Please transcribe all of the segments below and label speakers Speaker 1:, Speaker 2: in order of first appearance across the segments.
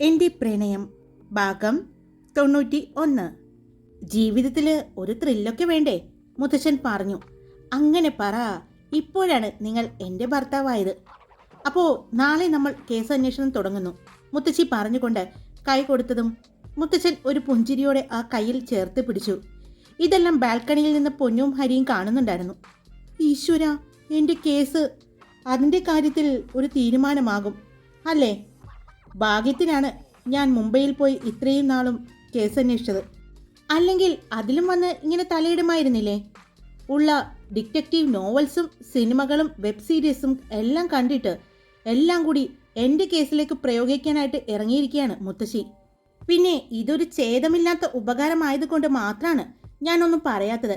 Speaker 1: എൻ്റെ പ്രണയം ഭാഗം 91. ജീവിതത്തിൽ ഒരു ത്രില്ലൊക്കെ വേണ്ടേ? മുത്തശ്ശൻ പറഞ്ഞു. അങ്ങനെ പറ, ഇപ്പോഴാണ് നിങ്ങൾ എൻ്റെ ഭർത്താവായത്. അപ്പോൾ നാളെ നമ്മൾ കേസ് അന്വേഷണം തുടങ്ങുന്നു, മുത്തശ്ശി പറഞ്ഞുകൊണ്ട് കൈ കൊടുത്തതും മുത്തശ്ശൻ ഒരു പുഞ്ചിരിയോടെ ആ കയ്യിൽ ചേർത്ത് പിടിച്ചു. ഇതെല്ലാം ബാൽക്കണിയിൽ നിന്ന് പൊന്നും ഹരിയും കാണുന്നുണ്ടായിരുന്നു. ഈശ്വര, എൻ്റെ കേസ് അതിൻ്റെ കാര്യത്തിൽ ഒരു തീരുമാനമാകും അല്ലേ? ഭാഗ്യത്തിനാണ് ഞാൻ മുംബൈയിൽ പോയി ഇത്രയും നാളും കേസ് അന്വേഷിച്ചത്. അല്ലെങ്കിൽ അതിലും വന്ന് ഇങ്ങനെ തലയിടുമായിരുന്നില്ലേ? ഉള്ള ഡിറ്റക്റ്റീവ് നോവൽസും സിനിമകളും വെബ് സീരീസും എല്ലാം കണ്ടിട്ട് എല്ലാം കൂടി എൻ്റെ കേസിലേക്ക് പ്രയോഗിക്കാനായിട്ട് ഇറങ്ങിയിരിക്കുകയാണ് മുത്തശ്ശി. പിന്നെ ഇതൊരു ഛേദമില്ലാത്ത ഉപകാരമായതുകൊണ്ട് മാത്രമാണ് ഞാനൊന്നും പറയാത്തത്.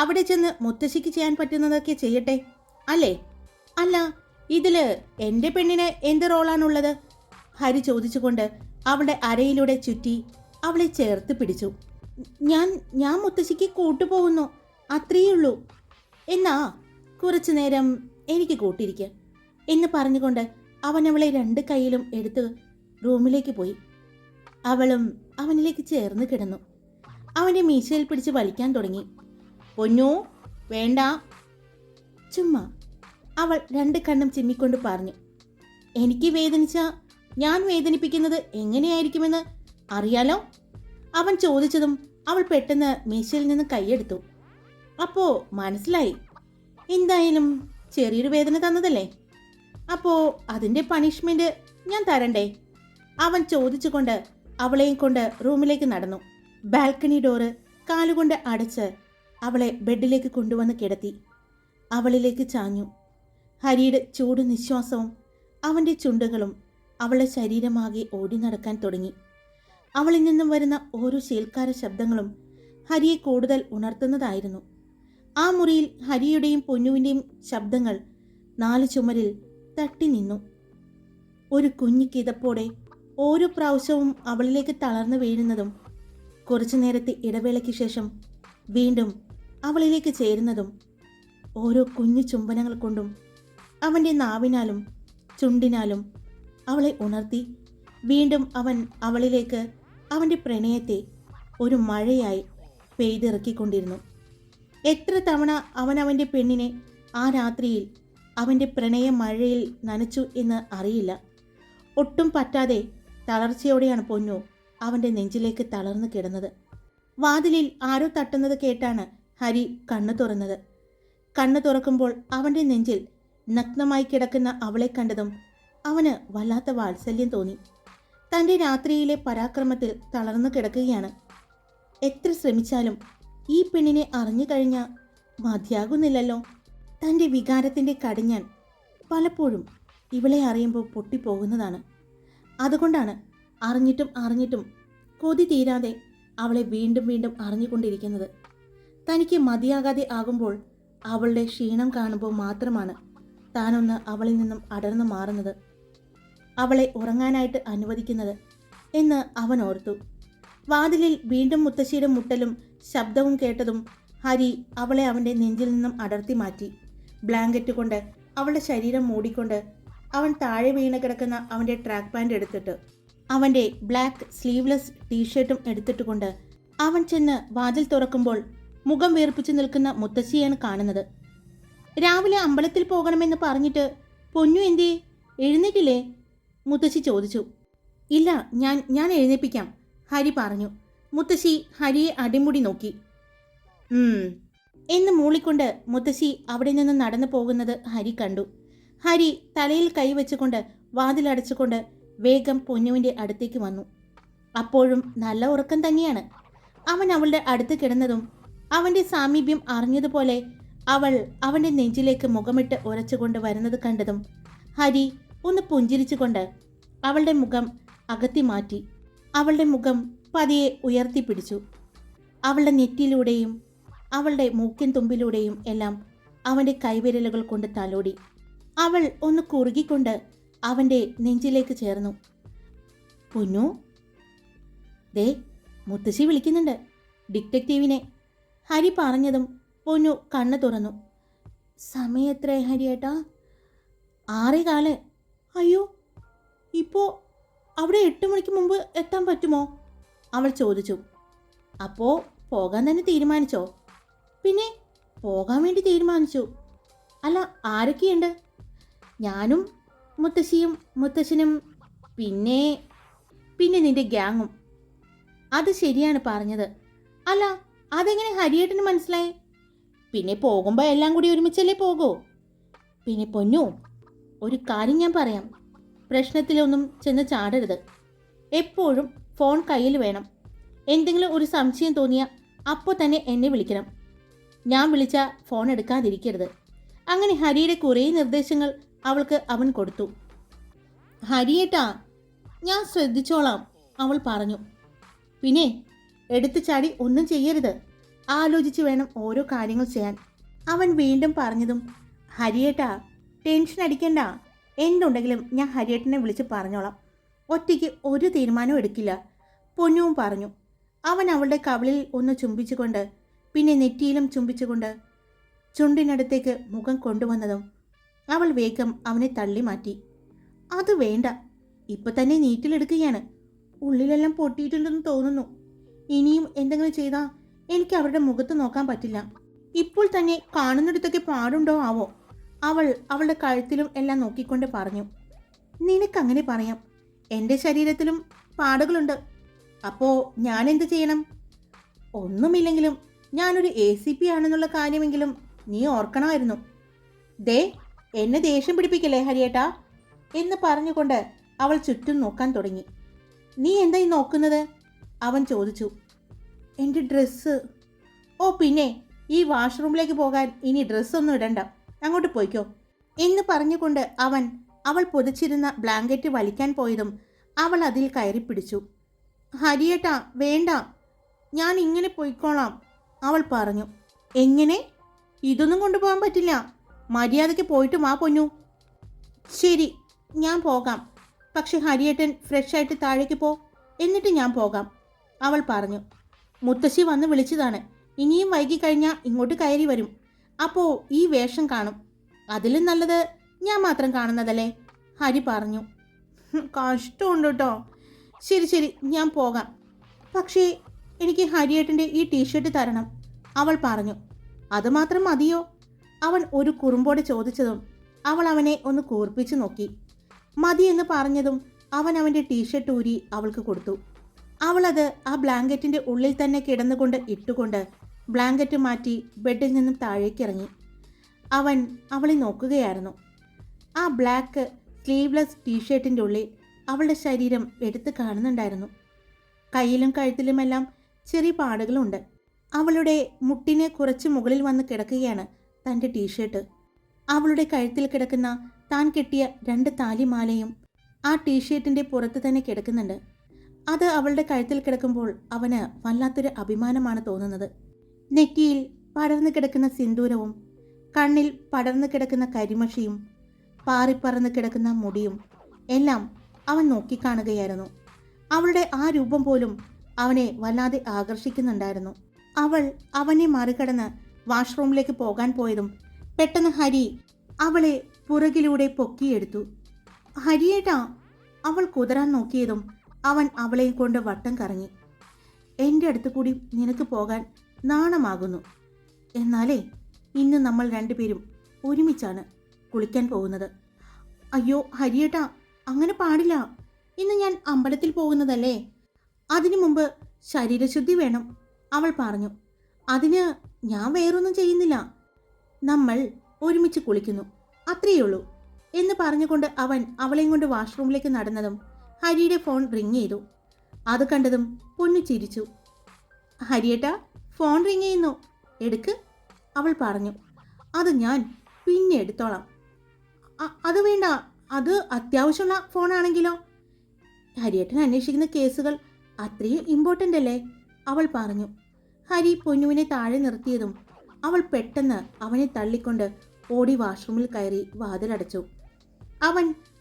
Speaker 1: അവിടെ ചെന്ന് മുത്തശ്ശിക്ക് ചെയ്യാൻ പറ്റുന്നതൊക്കെ ചെയ്യട്ടെ അല്ലേ? അല്ല, ഇതിൽ എൻ്റെ പെണ്ണിന് എന്ത് റോളാണുള്ളത്? ഹരി ചോദിച്ചുകൊണ്ട് അവളുടെ അരയിലൂടെ ചുറ്റി അവളെ ചേർത്ത് പിടിച്ചു. ഞാൻ മുത്തശ്ശിക്ക് കൂട്ടുപോകുന്നു, അത്രയുള്ളൂ. എന്നാ കുറച്ചു നേരം എനിക്ക് കൂട്ടിരിക്കുക എന്ന് പറഞ്ഞുകൊണ്ട് അവൻ അവളെ രണ്ട് കൈയിലും എടുത്ത് റൂമിലേക്ക് പോയി. അവളും അവനിലേക്ക് ചേർന്ന് കിടന്നു. അവൻ്റെ മീശയിൽ പിടിച്ച് വലിക്കാൻ തുടങ്ങി. പൊന്നു വേണ്ട. ചുമ്മാ, അവൾ രണ്ട് കണ്ണും ചിമ്മിക്കൊണ്ട് പറഞ്ഞു. എനിക്ക് വേദനിച്ച ഞാൻ വേദനിപ്പിക്കുന്നത് എങ്ങനെയായിരിക്കുമെന്ന് അറിയാലോ? അവൻ ചോദിച്ചതും അവൾ പെട്ടെന്ന് മീശയിൽ നിന്ന് കൈയെടുത്തു. അപ്പോൾ മനസ്സിലായി. എന്തായാലും ചെറിയൊരു വേദന തന്നതല്ലേ, അപ്പോൾ അതിൻ്റെ പണിഷ്മെന്റ് ഞാൻ തരണ്ടേ? അവൻ ചോദിച്ചുകൊണ്ട് അവളെയും കൊണ്ട് റൂമിലേക്ക് നടന്നു. ബാൽക്കണി ഡോറ് കാലുകൊണ്ട് അടച്ച് അവളെ ബെഡിലേക്ക് കൊണ്ടുവന്ന് കിടത്തി. അവളിലേക്ക് ചാഞ്ഞു. ഹരിയുടെ ചൂട് നിശ്വാസവും അവൻ്റെ ചുണ്ടുകളും അവളുടെ ശരീരമാകെ ഓടി നടക്കാൻ തുടങ്ങി. അവളിൽ നിന്നും വരുന്ന ഓരോ ശീൽക്കാര ശബ്ദങ്ങളും ഹരിയെ കൂടുതൽ ഉണർത്തുന്നതായിരുന്നു. ആ മുറിയിൽ ഹരിയുടെയും പൊന്നുവിൻ്റെയും ശബ്ദങ്ങൾ നാല് ചുമരിൽ തട്ടി നിന്നു. ഒരു കുഞ്ഞു കിതപ്പോടെ ഓരോ പ്രാവശ്യവും അവളിലേക്ക് തളർന്നു വീഴുന്നതും കുറച്ചു നേരത്തെ ഇടവേളയ്ക്ക് ശേഷം വീണ്ടും അവളിലേക്ക് ചേരുന്നതും ഓരോ കുഞ്ഞു ചുംബനങ്ങൾ കൊണ്ടും അവൻ്റെ നാവിനാലും ചുണ്ടിനാലും അവളെ ഉണർത്തി വീണ്ടും അവൻ അവളിലേക്ക് അവൻ്റെ പ്രണയത്തെ ഒരു മഴയായി പെയ്തിറക്കിക്കൊണ്ടിരുന്നു. എത്ര തവണ അവൻ അവൻ്റെ പെണ്ണിനെ ആ രാത്രിയിൽ അവൻ്റെ പ്രണയ മഴയിൽ നനച്ചു എന്ന് അറിയില്ല. ഒട്ടും പറ്റാതെ തളർച്ചയോടെയാണ് പൊന്നു അവൻ്റെ നെഞ്ചിലേക്ക് തളർന്നു കിടന്നത്. വാതിലിൽ ആരോ തട്ടുന്നത് കേട്ടാണ് ഹരി കണ്ണു തുറന്നത്. കണ്ണു തുറക്കുമ്പോൾ അവൻ്റെ നെഞ്ചിൽ നഗ്നമായി കിടക്കുന്ന അവളെ കണ്ടതും അവന് വല്ലാത്ത വാത്സല്യം തോന്നി. തൻ്റെ രാത്രിയിലെ പരാക്രമത്തിൽ തളർന്നു കിടക്കുകയാണ്. എത്ര ശ്രമിച്ചാലും ഈ പെണ്ണിനെ അറിഞ്ഞു കഴിഞ്ഞാൽ മതിയാകുന്നില്ലല്ലോ. തൻ്റെ വികാരത്തിൻ്റെ കടിഞ്ഞാൻ പലപ്പോഴും ഇവളെ അറിയുമ്പോൾ പൊട്ടിപ്പോകുന്നതാണ്. അതുകൊണ്ടാണ് അറിഞ്ഞിട്ടും കൊതി തീരാതെ അവളെ വീണ്ടും വീണ്ടും അറിഞ്ഞുകൊണ്ടിരിക്കുന്നത്. തനിക്ക് മതിയാകാതെ ആകുമ്പോൾ അവളുടെ ക്ഷീണം കാണുമ്പോൾ മാത്രമാണ് താനൊന്ന് അവളിൽ നിന്നും അടർന്നു മാറുന്നത്, അവളെ ഉറങ്ങാനായിട്ട് അനുവദിക്കുന്നത് എന്ന് അവൻ ഓർത്തു. വാതിലിൽ വീണ്ടും മുത്തശ്ശിയുടെ മുട്ടലും ശബ്ദവും കേട്ടതും ഹരി അവളെ അവൻ്റെ നെഞ്ചിൽ നിന്നും അടർത്തി മാറ്റി. ബ്ലാങ്കറ്റ് കൊണ്ട് അവളുടെ ശരീരം മൂടിക്കൊണ്ട് അവൻ താഴെ വീണ് കിടക്കുന്ന അവൻ്റെ ട്രാക്ക് പാൻറ് എടുത്തിട്ട് അവൻ്റെ ബ്ലാക്ക് സ്ലീവ്ലെസ് ടീഷർട്ടും എടുത്തിട്ടുകൊണ്ട് അവൻ ചെന്ന് വാതിൽ തുറക്കുമ്പോൾ മുഖം വീർപ്പിച്ച് നിൽക്കുന്ന മുത്തശ്ശിയാണ് കാണുന്നത്. രാവിലെ അമ്പലത്തിൽ പോകണമെന്ന് പറഞ്ഞിട്ട് പൊന്നു എന്തേ, എഴുന്നേറ്റില്ലേ? മുത്തശ്ശി ചോദിച്ചു. ഇല്ല, ഞാൻ എഴുന്നേപ്പിക്കാം, ഹരി പറഞ്ഞു. മുത്തശ്ശി ഹരിയെ അടിമുടി നോക്കി. എന്ന് മൂളിക്കൊണ്ട് മുത്തശ്ശി അവിടെ നിന്ന് നടന്നു പോകുന്നത് ഹരി കണ്ടു. ഹരി തലയിൽ കൈവച്ചുകൊണ്ട് വാതിലടച്ചുകൊണ്ട് വേഗം പൊന്നുവിൻ്റെ അടുത്തേക്ക് വന്നു. അപ്പോഴും നല്ല ഉറക്കം തന്നെയാണ്. അവൻ അവളുടെ അടുത്ത് കിടന്നതും അവൻ്റെ സാമീപ്യം അറിഞ്ഞതുപോലെ അവൾ അവൻ്റെ നെഞ്ചിലേക്ക് മുഖമിട്ട് ഉരച്ചുകൊണ്ട് വരുന്നത് കണ്ടതും ഹരി ഒന്ന് പുഞ്ചിരിച്ചുകൊണ്ട് അവളുടെ മുഖം അകത്തി മാറ്റി. അവളുടെ മുഖം പതിയെ ഉയർത്തിപ്പിടിച്ചു. അവളുടെ നെറ്റിയിലൂടെയും അവളുടെ മൂക്കിൻ തുമ്പിലൂടെയും എല്ലാം അവൻ്റെ കൈവിരലുകൾ കൊണ്ട് തലോടി. അവൾ ഒന്ന് കുറുകിക്കൊണ്ട് അവൻ്റെ നെഞ്ചിലേക്ക് ചേർന്നു. പൊന്നു, ദേ മുത്തശ്ശി വിളിക്കുന്നുണ്ട്, ഡിറ്റക്റ്റീവിനെ. ഹരി പറഞ്ഞതും പൊന്നു കണ്ണു തുറന്നു. സമയം എത്രയായി ഹരിയേട്ടാ? 6:15. അയ്യോ, ഇപ്പോൾ അവിടെ 8 മണിക്ക് മുമ്പ് എത്താൻ പറ്റുമോ? അവൾ ചോദിച്ചു. അപ്പോൾ പോകാൻ തന്നെ തീരുമാനിച്ചോ? പിന്നെ പോകാൻ വേണ്ടി തീരുമാനിച്ചു. അല്ല, ആരൊക്കെയുണ്ട്? ഞാനും മുത്തശ്ശിയും മുത്തശ്ശനും പിന്നെ പിന്നെ നിന്റെ ഗ്യാങ്ങും. അത് ശരിയാണ് പറഞ്ഞത്. അല്ല, അതെങ്ങനെ ഹരിയേട്ടന് മനസ്സിലായി? പിന്നെ പോകുമ്പോൾ എല്ലാം കൂടി ഒരുമിച്ചല്ലേ പോകൂ. പിന്നെ പൊന്നു, ഒരു കാര്യം ഞാൻ പറയാം. പ്രശ്നത്തിലൊന്നും ചെന്ന് ചാടരുത്. എപ്പോഴും ഫോൺ കയ്യിൽ വേണം. എന്തെങ്കിലും ഒരു സംശയം തോന്നിയാൽ അപ്പോൾ തന്നെ എന്നെ വിളിക്കണം. ഞാൻ വിളിച്ച ഫോൺ എടുക്കാതിരിക്കരുത്. അങ്ങനെ ഹരിയുടെ കുറേ നിർദ്ദേശങ്ങൾ അവൾക്ക് അവൻ കൊടുത്തു. ഹരിയേട്ടാ, ഞാൻ ശ്രദ്ധിച്ചോളാം, അവൾ പറഞ്ഞു. പിന്നെ എടുത്തു ചാടി ഒന്നും ചെയ്യരുത്. ആലോചിച്ച് വേണം ഓരോ കാര്യങ്ങൾ ചെയ്യാൻ, അവൻ വീണ്ടും പറഞ്ഞതും ഹരിയേട്ടാ, ടെൻഷൻ അടിക്കണ്ട. എന്തുണ്ടെങ്കിലും ഞാൻ ഹരിയേട്ടനെ വിളിച്ച് പറഞ്ഞോളാം. ഒറ്റയ്ക്ക് ഒരു തീരുമാനവും എടുക്കില്ല, പൊന്നുവും പറഞ്ഞു. അവൻ അവളുടെ കവിളിൽ ഒന്ന് ചുംബിച്ചുകൊണ്ട് പിന്നെ നെറ്റിയിലും ചുംബിച്ചുകൊണ്ട് ചുണ്ടിനടുത്തേക്ക് മുഖം കൊണ്ടുവന്നതും അവൾ വേഗം അവനെ തള്ളി മാറ്റി. അത് വേണ്ട, ഇപ്പം തന്നെ നീറ്റിലെടുക്കുകയാണ്. ഉള്ളിലെല്ലാം പൊട്ടിയിട്ടുണ്ടെന്ന് തോന്നുന്നു. ഇനിയും എന്തെങ്കിലും ചെയ്താൽ എനിക്ക് അവരുടെ മുഖത്ത് നോക്കാൻ പറ്റില്ല. ഇപ്പോൾ തന്നെ കാണുന്നിടത്തൊക്കെ പാടുണ്ടോ ആവോ? അവൾ അവളുടെ കഴുത്തിലും എല്ലാം നോക്കിക്കൊണ്ട് പറഞ്ഞു. നിനക്കങ്ങനെ പറയാം, എൻ്റെ ശരീരത്തിലും പാടുകളുണ്ട്. അപ്പോൾ ഞാൻ എന്ത് ചെയ്യണം? ഒന്നുമില്ലെങ്കിലും ഞാനൊരു ACP ആണെന്നുള്ള കാര്യമെങ്കിലും നീ ഓർക്കണമായിരുന്നു. ദേ, എന്നെ ദേഷ്യം പിടിപ്പിക്കല്ലേ ഹരിയേട്ടാ എന്ന് പറഞ്ഞുകൊണ്ട് അവൾ ചുറ്റും നോക്കാൻ തുടങ്ങി. നീ എന്തായി നോക്കുന്നത്? അവൻ ചോദിച്ചു. എൻ്റെ ഡ്രസ്സ്. ഓ പിന്നെ, ഈ വാഷ്റൂമിലേക്ക് പോകാൻ ഇനി ഡ്രസ്സൊന്നും ഇടണ്ട, അങ്ങോട്ട് പോയിക്കോ എന്ന് പറഞ്ഞുകൊണ്ട് അവൾ പൊതിച്ചിരുന്ന ബ്ലാങ്കറ്റ് വലിക്കാൻ പോയതും അവൾ അതിൽ കയറി പിടിച്ചു. ഹരിയേട്ടാ വേണ്ട, ഞാൻ ഇങ്ങനെ പോയിക്കോളാം, അവൾ പറഞ്ഞു. എങ്ങനെ? ഇതൊന്നും കൊണ്ടുപോകാൻ പറ്റില്ല. മര്യാദയ്ക്ക് പോയിട്ട് വാ പൊന്നു. ശരി, ഞാൻ പോകാം. പക്ഷെ ഹരിയേട്ടൻ ഫ്രഷായിട്ട് താഴേക്ക് പോ, എന്നിട്ട് ഞാൻ പോകാം, അവൾ പറഞ്ഞു. മുത്തശ്ശി വന്ന് വിളിച്ചതാണ്. ഇനിയും വൈകിക്കഴിഞ്ഞാൽ ഇങ്ങോട്ട് കയറി വരും. അപ്പോൾ ഈ വേഷം കാണും. അതിലും നല്ലത് ഞാൻ മാത്രം കാണുന്നതല്ലേ, ഹരി പറഞ്ഞു. കഷ്ടമുണ്ട് കേട്ടോ. ശരി ശരി, ഞാൻ പോകാം. പക്ഷേ എനിക്ക് ഹരിയേട്ടൻ്റെ ഈ ടീഷർട്ട് തരണം, അവൾ പറഞ്ഞു. അതുമാത്രം മതിയോ? അവൻ ഒരു കുറുമ്പോടെ ചോദിച്ചതും അവൾ അവനെ ഒന്ന് കൂർപ്പിച്ചു നോക്കി. മതി എന്ന് പറഞ്ഞതും അവൻ അവൻ്റെ ടീഷർട്ട് ഊരി അവൾക്ക് കൊടുത്തു. അവളത് ആ ബ്ലാങ്കറ്റിൻ്റെ ഉള്ളിൽ തന്നെ കിടന്നുകൊണ്ട് ഇട്ടുകൊണ്ട് ബ്ലാങ്കറ്റ് മാറ്റി ബെഡിൽ നിന്നും താഴേക്ക് ഇറങ്ങി. അവൻ അവളെ നോക്കുകയായിരുന്നു. ആ ബ്ലാക്ക് സ്ലീവ്ലെസ് ടീഷർട്ടിൻ്റെ ഉള്ളിൽ അവളുടെ ശരീരം എടുത്ത് കാണുന്നുണ്ടായിരുന്നു. കയ്യിലും കഴുത്തിലുമെല്ലാം ചെറിയ പാടുകളുണ്ട്. അവളുടെ മുട്ടിന് കുറച്ച് മുകളിൽ വന്ന് കിടക്കുകയാണ് തൻ്റെ ടീഷർട്ട്. അവളുടെ കഴുത്തിൽ കിടക്കുന്ന താൻ കെട്ടിയ 2 താലിമാലയും ആ ടീഷർട്ടിൻ്റെ പുറത്ത് തന്നെ കിടക്കുന്നുണ്ട്. അത് അവളുടെ കഴുത്തിൽ കിടക്കുമ്പോൾ അവന് വല്ലാത്തൊരു അഭിമാനമാണ് തോന്നുന്നത്. നെറ്റിയിൽ പടർന്നു കിടക്കുന്ന സിന്ദൂരവും കണ്ണിൽ പടർന്നു കിടക്കുന്ന കരിമഷിയും പാറിപ്പറന്ന് കിടക്കുന്ന മുടിയും എല്ലാം അവൻ നോക്കിക്കാണുകയായിരുന്നു. അവളുടെ ആ രൂപം പോലും അവനെ വല്ലാതെ ആകർഷിക്കുന്നുണ്ടായിരുന്നു. അവൾ അവനെ മറികടന്ന് വാഷ്റൂമിലേക്ക് പോകാൻ പോയതും പെട്ടെന്ന് ഹരി അവളെ പുറകിലൂടെ പൊക്കിയെടുത്തു. ഹരിയേട്ടാ, അവൾ കുതറാൻ നോക്കിയതും അവൻ അവളെയും കൊണ്ട് വട്ടം കറങ്ങി. എൻ്റെ അടുത്ത് കൂടി നിനക്ക് പോകാൻ നാണമാകുന്നു. എന്നാലേ ഇന്ന് നമ്മൾ 2 പേരും ഒരുമിച്ചാണ് കുളിക്കാൻ പോകുന്നത്. അയ്യോ ഹരിയേട്ടാ, അങ്ങനെ പാടില്ല. ഇന്ന് ഞാൻ അമ്പലത്തിൽ പോകുന്നതല്ലേ, അതിനു മുമ്പ് ശരീരശുദ്ധി വേണം, അവൾ പറഞ്ഞു. അതിന് ഞാൻ വേറൊന്നും ചെയ്യുന്നില്ല, നമ്മൾ ഒരുമിച്ച് കുളിക്കുന്നു, അത്രയുള്ളൂ എന്ന് പറഞ്ഞുകൊണ്ട് അവൻ അവളെയും കൊണ്ട് വാഷ്റൂമിലേക്ക് നടന്നതും ഹരിയുടെ ഫോൺ റിങ് ചെയ്തു. അത് കണ്ടതും പൊന്നു ചിരിച്ചു. ഹരിയേട്ടാ, ഫോൺ റിങ് ചെയ്യുന്നു, എടുക്ക്, അവൾ പറഞ്ഞു. അത് ഞാൻ പിന്നെ എടുത്തോളാം. അത് വേണ്ട, അത് അത്യാവശ്യമുള്ള ഫോണാണെങ്കിലോ? ഹരിയേട്ടൻ അന്വേഷിക്കുന്ന കേസുകൾ അത്രയും ഇമ്പോർട്ടൻ്റ് അല്ലേ, അവൾ പറഞ്ഞു. ഹരി പൊന്നുവിനെ താഴെ നിർത്തിയതും അവൾ പെട്ടെന്ന് അവനെ തള്ളിക്കൊണ്ട് ഓടി വാഷ്റൂമിൽ കയറി വാതിലടച്ചു.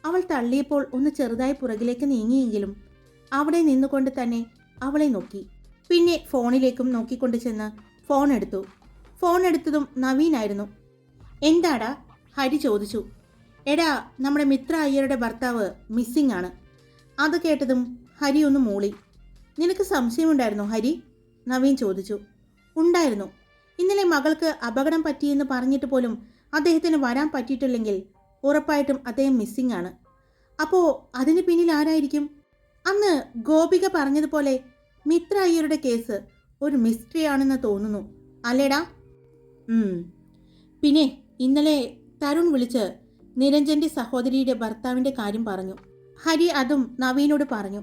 Speaker 1: അവൾ തള്ളിയപ്പോൾ ഒന്ന് ചെറുതായി പുറകിലേക്ക് നീങ്ങിയെങ്കിലും അവിടെ നിന്നുകൊണ്ട് തന്നെ അവളെ നോക്കി. പിന്നെ ഫോണിലേക്കും നോക്കിക്കൊണ്ട് ചെന്ന് ഫോൺ എടുത്തു. ഫോൺ എടുത്തതും നവീനായിരുന്നു. എന്താടാ, ഹരി ചോദിച്ചു. എടാ, നമ്മുടെ മിത്ര അയ്യരുടെ ഭർത്താവ് മിസ്സിംഗ് ആണ്. അത് കേട്ടതും ഹരി ഒന്ന് മൂളി. നിനക്ക് സംശയമുണ്ടായിരുന്നോ ഹരി? നവീൻ ചോദിച്ചു. ഉണ്ടായിരുന്നു. ഇന്നലെ മകൾക്ക് അപകടം പറ്റിയെന്ന് പറഞ്ഞിട്ട് പോലും അദ്ദേഹത്തിന് വരാൻ പറ്റിയിട്ടില്ലെങ്കിൽ ഉറപ്പായിട്ടും അദ്ദേഹം മിസ്സിംഗ് ആണ്. അപ്പോൾ അതിന് പിന്നിൽ ആരായിരിക്കും? അന്ന് ഗോപിക പറഞ്ഞതുപോലെ മിത്ര അയ്യരുടെ കേസ് ഒരു മിസ്റ്ററി ആണെന്ന് തോന്നുന്നു, അല്ലേടാ? പിന്നെ ഇന്നലെ തരുൺ വിളിച്ച് നിരഞ്ജന്റെ സഹോദരിയുടെ ഭർത്താവിൻ്റെ കാര്യം പറഞ്ഞു. ഹരി അതും നവീനോട് പറഞ്ഞു.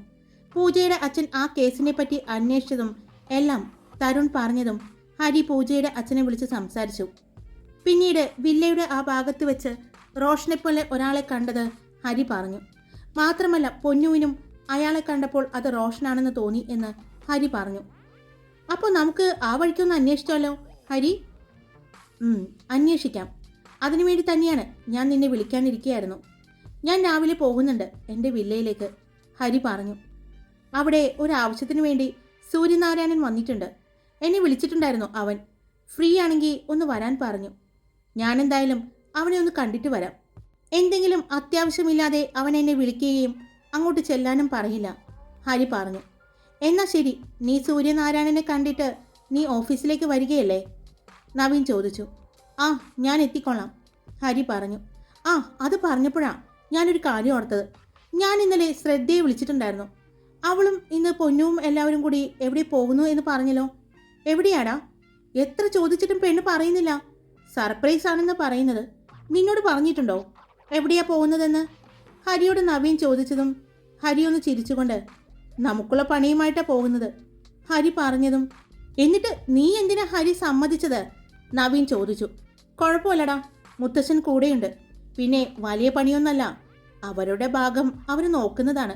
Speaker 1: പൂജയുടെ അച്ഛൻ ആ കേസിനെ പറ്റി അന്വേഷിച്ചതും എല്ലാം തരുൺ പറഞ്ഞതും ഹരി പൂജയുടെ അച്ഛനെ വിളിച്ച് സംസാരിച്ചു. പിന്നീട് വില്ലയുടെ ആ ഭാഗത്ത് വെച്ച് റോഷനെപ്പോലെ ഒരാളെ കണ്ടത് ഹരി പറഞ്ഞു. മാത്രമല്ല പൊന്നുവിനും അയാളെ കണ്ടപ്പോൾ അത് റോഷനാണെന്ന് തോന്നി എന്ന് ഹരി പറഞ്ഞു. അപ്പോൾ നമുക്ക് ആ വഴിക്കൊന്ന് അന്വേഷിച്ചാലോ ഹരി? അന്വേഷിക്കാം. അതിനുവേണ്ടി തന്നെയാണ് ഞാൻ നിന്നെ വിളിക്കാനിരിക്കുകയായിരുന്നു. ഞാൻ രാവിലെ പോകുന്നുണ്ട് എൻ്റെ വില്ലയിലേക്ക്, ഹരി പറഞ്ഞു. അവിടെ ഒരാവശ്യത്തിന് വേണ്ടി സൂര്യനാരായണൻ വന്നിട്ടുണ്ട്. എന്നെ വിളിച്ചിട്ടുണ്ടായിരുന്നു അവൻ. ഫ്രീ ആണെങ്കിൽ ഒന്ന് വരാൻ പറഞ്ഞു. ഞാനെന്തായാലും അവനെ ഒന്ന് കണ്ടിട്ട് വരാം. എന്തെങ്കിലും അത്യാവശ്യമില്ലാതെ അവൻ എന്നെ വിളിക്കുകയും അങ്ങോട്ട് ചെല്ലാനും പറയില്ല, ഹരി പറഞ്ഞു. എന്നാൽ ശരി, നീ സൂര്യനാരായണനെ കണ്ടിട്ട് നീ ഓഫീസിലേക്ക് വരികയല്ലേ? നവീൻ ചോദിച്ചു. ആ, ഞാൻ എത്തിക്കൊള്ളാം, ഹരി പറഞ്ഞു. ആ, അത് പറഞ്ഞപ്പോഴാണ് ഞാനൊരു കാര്യം ഓർത്തത്. ഞാൻ ഇന്നലെ ശ്രദ്ധയെ വിളിച്ചിട്ടുണ്ടായിരുന്നു. അവളും ഇന്ന് പൊന്നുവും എല്ലാവരും കൂടി എവിടെ പോകുന്നു എന്ന് പറഞ്ഞല്ലോ. എവിടെയാടാ? എത്ര ചോദിച്ചിട്ടും പെണ്ണ് പറയുന്നില്ല. സർപ്രൈസ് ആണെന്ന് പറയുന്നത്. നിന്നോട് പറഞ്ഞിട്ടുണ്ടോ എവിടെയാ പോകുന്നതെന്ന്? ഹരിയോട് നവീൻ ചോദിച്ചതും ഹരി ഒന്ന് ചിരിച്ചുകൊണ്ട് നമുക്കുള്ള പണിയുമായിട്ടാണ് പോകുന്നത്, ഹരി പറഞ്ഞതും എന്നിട്ട് നീ എന്തിനാ ഹരി സമ്മതിച്ചത്? നവീൻ ചോദിച്ചു. കുഴപ്പമില്ലടാ, മുത്തശ്ശൻ കൂടെയുണ്ട്. പിന്നെ വലിയ പണിയൊന്നല്ല, അവരുടെ ഭാഗം അവർ നോക്കുന്നതാണ്.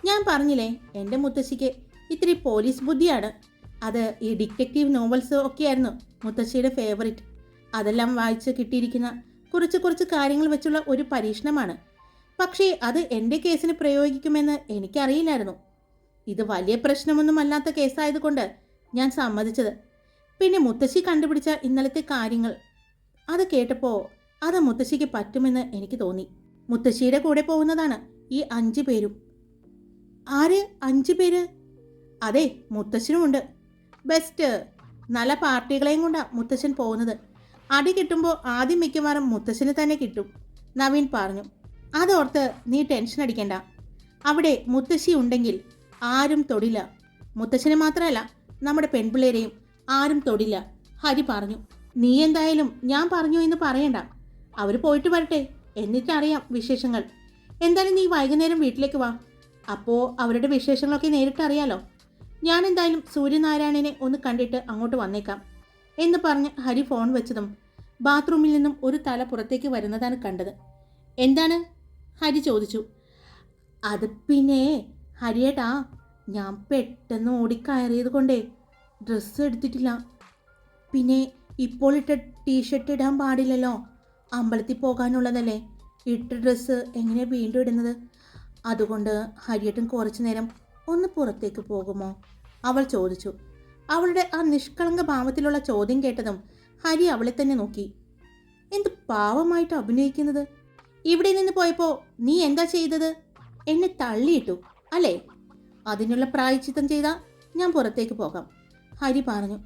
Speaker 1: ഞാൻ പറഞ്ഞില്ലേ എൻ്റെ മുത്തശ്ശിക്ക് ഇത്തിരി പോലീസ് ബുദ്ധിയാണ്. അത് ഈ ഡിറ്റക്റ്റീവ് നോവൽസ് ഒക്കെയായിരുന്നു മുത്തശ്ശിയുടെ ഫേവറിറ്റ്. അതെല്ലാം വായിച്ച് കിട്ടിയിരിക്കുന്ന കുറച്ച് കാര്യങ്ങൾ വെച്ചുള്ള ഒരു പരീക്ഷണമാണ്. പക്ഷേ അത് എൻ്റെ കേസിന് പ്രയോഗിക്കുമെന്ന് എനിക്കറിയില്ലായിരുന്നു. ഇത് വലിയ പ്രശ്നമൊന്നുമല്ലാത്ത കേസായതുകൊണ്ട് ഞാൻ സമ്മതിച്ചത്. പിന്നെ മുത്തശ്ശി കണ്ടുപിടിച്ച ഇന്നലത്തെ കാര്യങ്ങൾ അത് കേട്ടപ്പോൾ അത് മുത്തശ്ശിക്ക് പറ്റുമെന്ന് എനിക്ക് തോന്നി. മുത്തശ്ശിയുടെ കൂടെ പോകുന്നതാണ് ഈ 5 പേരും. ആര് 5 പേര്? അതെ, മുത്തശ്ശനുമുണ്ട്. ബെസ്റ്റ് നല്ല പാർട്ടികളെയും കൊണ്ടാണ് മുത്തശ്ശൻ പോകുന്നത്. അടി കിട്ടുമ്പോൾ ആദ്യം മിക്കവാറും മുത്തശ്ശന് തന്നെ കിട്ടും, നവീൻ പറഞ്ഞു. അതോർത്ത് നീ ടെൻഷൻ അടിക്കണ്ട. അവിടെ മുത്തശ്ശി ഉണ്ടെങ്കിൽ ആരും തൊടില്ല. മുത്തശ്ശനെ മാത്രമല്ല നമ്മുടെ പെൺപിള്ളേരെയും ആരും തൊടില്ല, ഹരി പറഞ്ഞു. നീ എന്തായാലും ഞാൻ പറഞ്ഞു എന്ന് പറയണ്ട. അവർ പോയിട്ട് വരട്ടെ, എന്നിട്ടറിയാം വിശേഷങ്ങൾ. എന്തായാലും നീ വൈകുന്നേരം വീട്ടിലേക്ക് വാ. അപ്പോൾ അവരുടെ വിശേഷങ്ങളൊക്കെ നേരിട്ടറിയാലോ. ഞാൻ എന്തായാലും സൂര്യനാരായണനെ ഒന്ന് കണ്ടിട്ട് അങ്ങോട്ട് വന്നേക്കാം എന്ന് പറഞ്ഞ് ഹരി ഫോൺ വെച്ചതും ബാത്റൂമിൽ നിന്നും ഒരു തല പുറത്തേക്ക് വരുന്നതാണ് കണ്ടത്. എന്താണ്? ഹരി ചോദിച്ചു. അത് പിന്നെ ഹരിയേട്ടാ, ഞാൻ പെട്ടെന്ന് ഓടിക്കയറിയത് കൊണ്ടേ ഡ്രസ്സ് എടുത്തിട്ടില്ല. പിന്നെ ഇപ്പോൾ ഇട്ട ടീഷർട്ട് ഇടാൻ പാടില്ലല്ലോ, അമ്പലത്തിൽ പോകാനുള്ളതല്ലേ. ഇട്ട ഡ്രസ്സ് എങ്ങനെ വീണ്ടും ഇടുന്നത്? അതുകൊണ്ട് ഹരിയേട്ടൻ കുറച്ചു നേരം ഒന്ന് പുറത്തേക്ക് പോകുമോ, അവൾ ചോദിച്ചു. അവളുടെ ആ നിഷ്കളങ്ക ഭാവത്തിലുള്ള ചോദ്യം കേട്ടതും ഹരി അവളെ തന്നെ നോക്കി. എന്ത് പാവമായിട്ട് അഭിനയിക്കുന്നത്. ഇവിടെ നിന്ന് പോയപ്പോൾ നീ എന്താ ചെയ്തത്? എന്നെ തള്ളിയിട്ടു അല്ലേ? അതിനുള്ള പ്രായശ്ചിത്തം ചെയ്താൽ ഞാൻ പുറത്തേക്ക് പോകാം, ഹരി പറഞ്ഞു.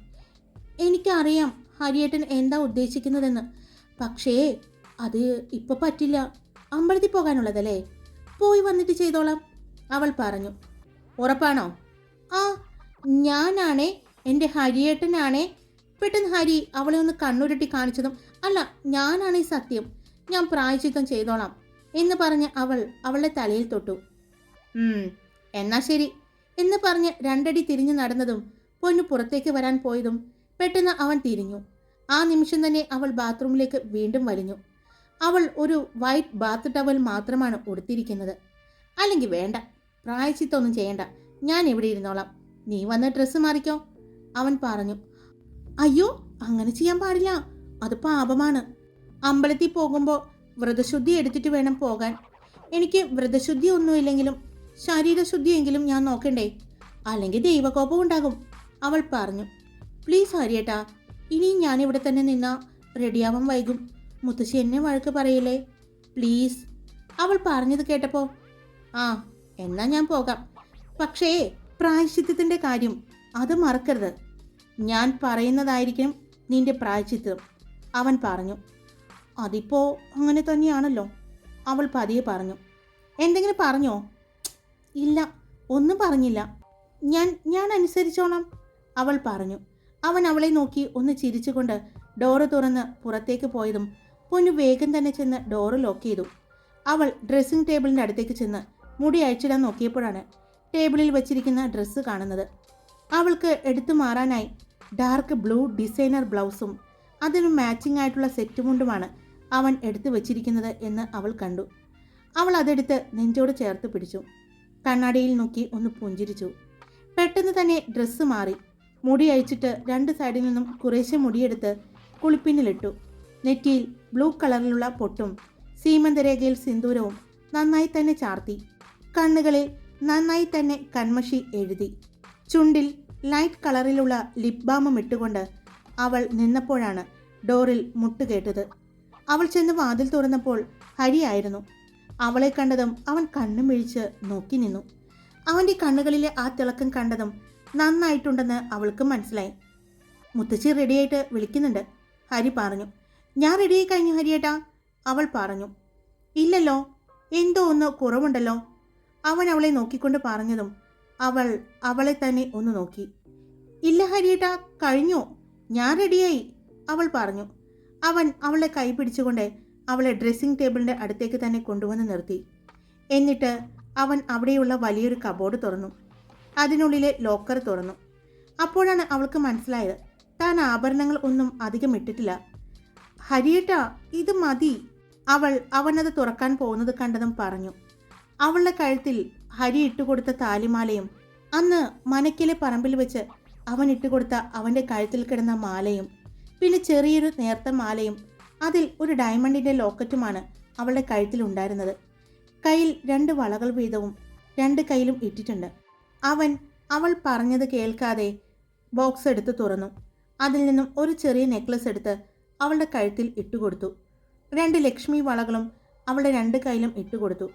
Speaker 1: എനിക്കറിയാം ഹരിയേട്ടൻ എന്താ ഉദ്ദേശിക്കുന്നതെന്ന്. പക്ഷേ അത് ഇപ്പോൾ പറ്റില്ല. അമ്പലത്തിൽ പോകാനുള്ളതല്ലേ, പോയി വന്നിട്ട് ചെയ്തോളാം, അവൾ പറഞ്ഞു. ഉറപ്പാണോ? ആ, ഞാനാണേ, എൻ്റെ ഹരിയേട്ടനാണേ. പെട്ടെന്ന് ഹരി അവളെ ഒന്ന് കണ്ണുരുട്ടി കാണിച്ചതും അല്ല, ഞാനാണേ സത്യം, ഞാൻ പ്രായശ്ചിത്തം ചെയ്തോളാം എന്ന് പറഞ്ഞ് അവൾ അവളുടെ തലയിൽ തൊട്ടു. എന്നാ ശരി എന്ന് പറഞ്ഞ് 2 അടി തിരിഞ്ഞു നടന്നതും പൊന്നു പുറത്തേക്ക് വരാൻ പോയതും പെട്ടെന്ന് അവൻ തിരിഞ്ഞു. ആ നിമിഷം തന്നെ അവൾ ബാത്റൂമിലേക്ക് വീണ്ടും വലിഞ്ഞു. അവൾ ഒരു വൈറ്റ് ബാത്ത് ടവൽ മാത്രമാണ് ഉടുത്തിരിക്കുന്നത്. അല്ലെങ്കിൽ വേണ്ട, പ്രായശ്ചിത്തമൊന്നും ചെയ്യണ്ട, ഞാൻ ഇവിടെ ഇരുന്നോളാം, നീ വന്ന് ഡ്രസ്സ് മാറിക്കോ, അവൻ പറഞ്ഞു. അയ്യോ, അങ്ങനെ ചെയ്യാൻ പാടില്ല, അത് പാപമാണ്. അമ്പലത്തിൽ പോകുമ്പോൾ വ്രതശുദ്ധി എടുത്തിട്ട് വേണം പോകാൻ. എനിക്ക് വ്രതശുദ്ധി ഒന്നുമില്ലെങ്കിലും ശരീരശുദ്ധിയെങ്കിലും ഞാൻ നോക്കണ്ടേ, അല്ലെങ്കിൽ ദൈവകോപം ഉണ്ടാകും, അവൾ പറഞ്ഞു. പ്ലീസ് ഹരിയേട്ടാ, ഇനിയും ഞാനിവിടെ തന്നെ നിന്നാ റെഡിയാവാൻ വൈകും. മുത്തശ്ശി എന്നെ വഴക്ക് പറയില്ലേ പ്ലീസ്, അവൾ പറഞ്ഞത് കേട്ടപ്പോൾ. ആ, എന്നാ ഞാൻ പോകാം. പക്ഷേ പ്രായശ്ചിത്തത്തിൻ്റെ കാര്യം അത് മറക്കരുത്. ഞാൻ പറയുന്നതായിരിക്കും നിന്റെ പ്രായശ്ചിത്തം, അവൻ പറഞ്ഞു. അതിപ്പോ അങ്ങനെ തന്നെയാണല്ലോ, അവൾ പതിയെ പറഞ്ഞു. എന്തെങ്കിലും പറഞ്ഞോ? ഇല്ല, ഒന്നും പറഞ്ഞില്ല. ഞാൻ അനുസരിച്ചോളാം, അവൾ പറഞ്ഞു. അവൻ അവളെ നോക്കി ഒന്ന് ചിരിച്ചുകൊണ്ട് ഡോറ് തുറന്ന് പുറത്തേക്ക് പോയതും പൊന്നു വേഗം തന്നെ ചെന്ന് ഡോറ് ലോക്ക് ചെയ്തു. അവൾ ഡ്രസ്സിംഗ് ടേബിളിൻ്റെ അടുത്തേക്ക് ചെന്ന് മുടി അഴിച്ചിടാൻ നോക്കിയപ്പോഴാണ് ടേബിളിൽ വച്ചിരിക്കുന്ന ഡ്രസ്സ് കാണുന്നത്. അവൾക്ക് എടുത്തു മാറാനായി ഡാർക്ക് ബ്ലൂ ഡിസൈനർ ബ്ലൗസും അതിന് മാച്ചിങ് ആയിട്ടുള്ള സെറ്റ് മുണ്ടുമാണ് അവൻ എടുത്തു വച്ചിരിക്കുന്നത് എന്ന് അവൾ കണ്ടു. അവൾ അതെടുത്ത് നെഞ്ചോട് ചേർത്ത് പിടിച്ചു. കണ്ണാടിയിൽ നോക്കി ഒന്ന് പുഞ്ചിരിച്ചു. പെട്ടെന്ന് തന്നെ ഡ്രസ്സ് മാറി. മുടി അഴിച്ചിട്ട് രണ്ട് സൈഡിൽ നിന്നും കുറേശ്ശെ മുടിയെടുത്ത് കുളിപ്പിന്നിലിട്ടു. നെറ്റിയിൽ ബ്ലൂ കളറിലുള്ള പൊട്ടും സീമന്തരേഖയിൽ സിന്ദൂരവും നന്നായി തന്നെ ചാർത്തി. കണ്ണുകളിൽ നന്നായി തന്നെ കൺമഷി എഴുതി. ചുണ്ടിൽ ലൈറ്റ് കളറിലുള്ള ലിപ് ബാമും ഇട്ടുകൊണ്ട് അവൾ നിന്നപ്പോഴാണ് ഡോറിൽ മുട്ടുകേട്ടത്. അവൾ ചെന്ന് വാതിൽ തുറന്നപ്പോൾ ഹരിയായിരുന്നു. അവളെ കണ്ടതും അവൻ കണ്ണും മിഴിച്ച് നോക്കി നിന്നു. അവൻ്റെ കണ്ണുകളിലെ ആ തിളക്കം കണ്ടതും നന്നായിട്ടുണ്ടെന്ന് അവൾക്ക് മനസ്സിലായി. മുത്തശ്ശി റെഡിയായിട്ട് വിളിക്കുന്നുണ്ട്, ഹരി പറഞ്ഞു. ഞാൻ റെഡിയായി കഴിഞ്ഞു ഹരിയേട്ടാ, അവൾ പറഞ്ഞു. ഇല്ലല്ലോ, എന്തോ ഒന്ന് കുറവുണ്ടല്ലോ, അവൻ അവളെ നോക്കിക്കൊണ്ട് പറഞ്ഞതും അവൾ അവളെ തന്നെ ഒന്ന് നോക്കി. ഇല്ല ഹരിയേട്ടാ, കഴിഞ്ഞു, ഞാൻ റെഡിയായി, അവൾ പറഞ്ഞു. അവൻ അവളെ കൈ പിടിച്ചുകൊണ്ട് അവളെ ഡ്രസ്സിംഗ് ടേബിളിൻ്റെ അടുത്തേക്ക് തന്നെ കൊണ്ടുവന്ന് നിർത്തി. എന്നിട്ട് അവൻ അവിടെയുള്ള വലിയൊരു കബോർഡ് തുറന്നു. അതിനുള്ളിലെ ലോക്കർ തുറന്നു. അപ്പോഴാണ് അവൾക്ക് മനസ്സിലായത് താൻ ആഭരണങ്ങൾ ഒന്നും അധികം ഇട്ടിട്ടില്ല. ഹരിയേട്ടാ, ഇത് മതി, അവനത് തുറക്കാൻ പോകുന്നത് കണ്ടതും പറഞ്ഞു. അവളുടെ കഴുത്തിൽ ഹരി ഇട്ടുകൊടുത്ത താലിമാലയും അന്ന് മനക്കിലെ പറമ്പിൽ വെച്ച് അവൻ ഇട്ടുകൊടുത്ത അവൻ്റെ കഴുത്തിൽ കിടന്ന മാലയും പിന്നെ ചെറിയൊരു നേർത്ത മാലയും അതിൽ ഒരു ഡയമണ്ടിൻ്റെ ലോക്കറ്റുമാണ് അവളുടെ കഴുത്തിൽ ഉണ്ടായിരുന്നത്. കയ്യിൽ 2 വളകൾ വീതവും 2 കൈയിലും ഇട്ടിട്ടുണ്ട്. അവൾ പറഞ്ഞത് കേൾക്കാതെ ബോക്സ് എടുത്ത് തുറന്നു. അതിൽ നിന്നും ഒരു ചെറിയ നെക്ലസ് എടുത്ത് അവളുടെ കഴുത്തിൽ ഇട്ടുകൊടുത്തു. 2 ലക്ഷ്മി വളകളും അവളുടെ 2 കൈയിലും ഇട്ടുകൊടുത്തു.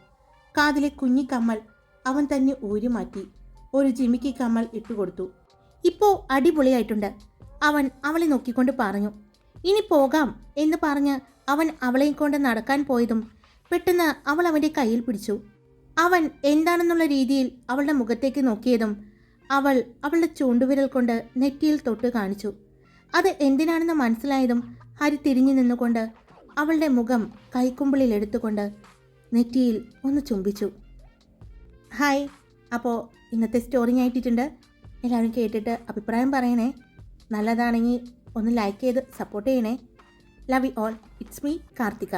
Speaker 1: കാതിലെ കുഞ്ഞി കമ്മൽ അവൻ തന്നെ ഊരി മാറ്റി ഒരു ജിമിക്കി കമ്മൽ ഇട്ടുകൊടുത്തു. ഇപ്പോൾ അടിപൊളിയായിട്ടുണ്ട്, അവൻ അവളെ നോക്കിക്കൊണ്ട് പറഞ്ഞു. ഇനി പോകാം എന്ന് പറഞ്ഞ് അവൻ അവളെയും കൊണ്ട് നടക്കാൻ പോയതും പെട്ടെന്ന് അവൾ അവൻ്റെ കയ്യിൽ പിടിച്ചു. അവൻ എന്താണെന്നുള്ള രീതിയിൽ അവളുടെ മുഖത്തേക്ക് നോക്കിയതും അവൾ അവളുടെ ചൂണ്ടുവിരൽ കൊണ്ട് നെറ്റിയിൽ തൊട്ട് കാണിച്ചു. അത് എന്തിനാണെന്ന് മനസ്സിലായതും ഹരി തിരിഞ്ഞു നിന്നുകൊണ്ട് അവളുടെ മുഖം കൈക്കുമ്പിളിൽ എടുത്തുകൊണ്ട് നെറ്റിയിൽ ഒന്ന് ചുംബിച്ചു. ഹായ്, അപ്പോൾ ഇന്നത്തെ സ്റ്റോറി ഞാൻ ഇട്ടിട്ടുണ്ട്. എല്ലാവരും കേട്ടിട്ട് അഭിപ്രായം പറയണേ. നല്ലതാണെങ്കിൽ ഒന്ന് ലൈക്ക് ചെയ്ത് സപ്പോർട്ട് ചെയ്യണേ. Love you all. It's me Karthika.